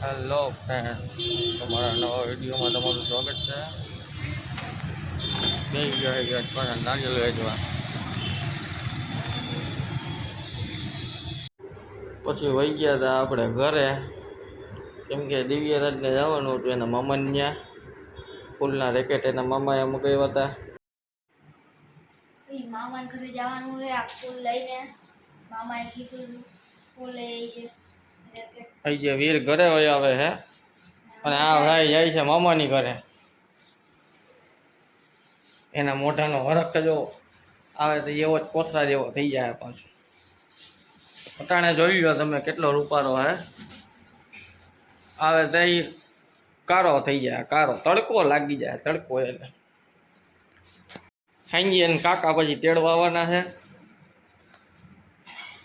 Hello friends, તમારા નવા વિડીયોમાં તમારું સ્વાગત છે. બે ગયા પણ નારિયેળ વેચવા પછી વહી ગયા હતા આપણે ઘરે, કેમ કે દિવ્યરાજને જવાનું હતું એના મામાને ત્યાં. ફૂલના રેકેટ એના મામાએ મગાવ્યા હતા. મામાને ઘરે જવાનું છે આ ફૂલ લઈને. મામાએ કીધું ફૂલ લઈ અહીં જે વીર ઘરે હોય આવે હે, અને આ ભાઈ જાય છે મામાની ઘરે. એના મોઢાનો હરખ જો આવે તો એવો જ કોથળા જેવો થઈ જાય. પાછો અટાણે જોઈ લો તમે કેટલો રૂપારો હે. આવે તો એ કારો થઈ જાય, કારો તડકો લાગી જાય. તડકો એટલે હાંજી એને કાકા પછી તેડવા આવવાના છે,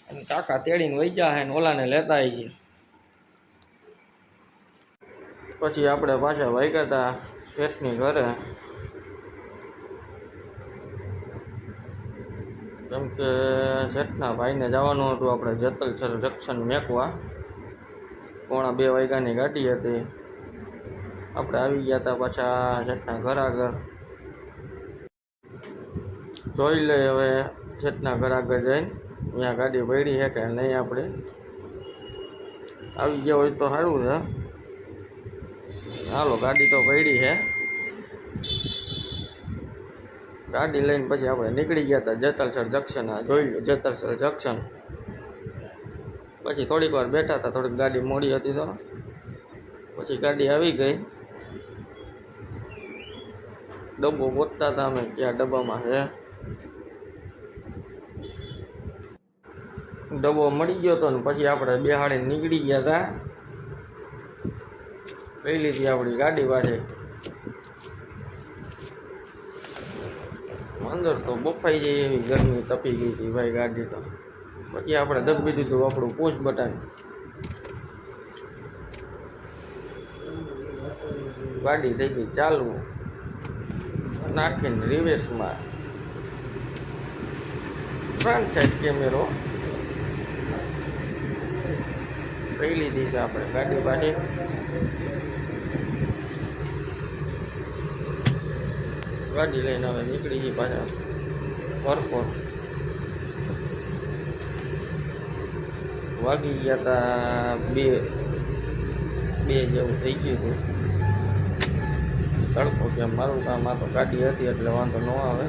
અને કાકા તેડીને વહી ગયા છે ને ઓલાને લેતા આવી છે. પછી આપણે પાછા વાગ્યા હતા શેઠની ઘરે, કેમ કે શેઠના ભાઈને જવાનું હતું આપણે જેતલસર જંકશન મેકવા. 1:30 વાગ્યાની ગાડી હતી. આપણે આવી ગયા હતા પાછા શેઠના ઘર આગળ. જોઈ લે હવે શેઠના ઘર આગળ જઈને ત્યાં ગાડી પડી છે કે નહીં. આપણે આવી ગયા હોય તો સારું છે. હાલો, ગાડી તો પડી છે. ગાડી લઈને પછી આપણે નીકળી ગયા હતા જેતલસર જંકશન. જોઈ લો જેતલસર જંકશન. પછી થોડીક વાર બેઠા હતા, થોડીક ગાડી મોડી હતી તો પછી ગાડી આવી ગઈ. ડબ્બો ગોતતા હતા અમે, ક્યાં ડબ્બામાં છે. ડબ્બો મળી ગયો હતો ને પછી આપણે બેહાડીને નીકળી ગયા હતા. લઈ લીધી આપણી ગાડી પાછી. અંદર તો બફાઈ જાય એવી ગરમી તપી ગઈ હતી ભાઈ ગાડી તો. પછી આપણે દબી દીધું આપણું પુશ બટન. ગાડી થઈ ગઈ ચાલુ, નાખીને રિવર્સમાં. ફ્રન્ટ સાઈડ કેમેરો લઈ લીધી છે આપણે ગાડી પાછી. ગાડી લઈને હવે નીકળી ગઈ પાછા પરપોર. વાગી ગયા હતા 2 જેવું થઈ ગયું હતું. તડકો કેમ મારું કામ આ તો ગાડી હતી એટલે વાંધો ન આવે.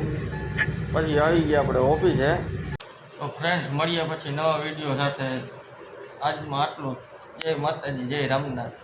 પછી આવી ગયા આપણે ઓફિસે. તો ફ્રેન્ડ્સ, મળ્યા પછી નવા વિડીયો સાથે. આજમાં આટલું. જય માતાજી, જય રામનાથ.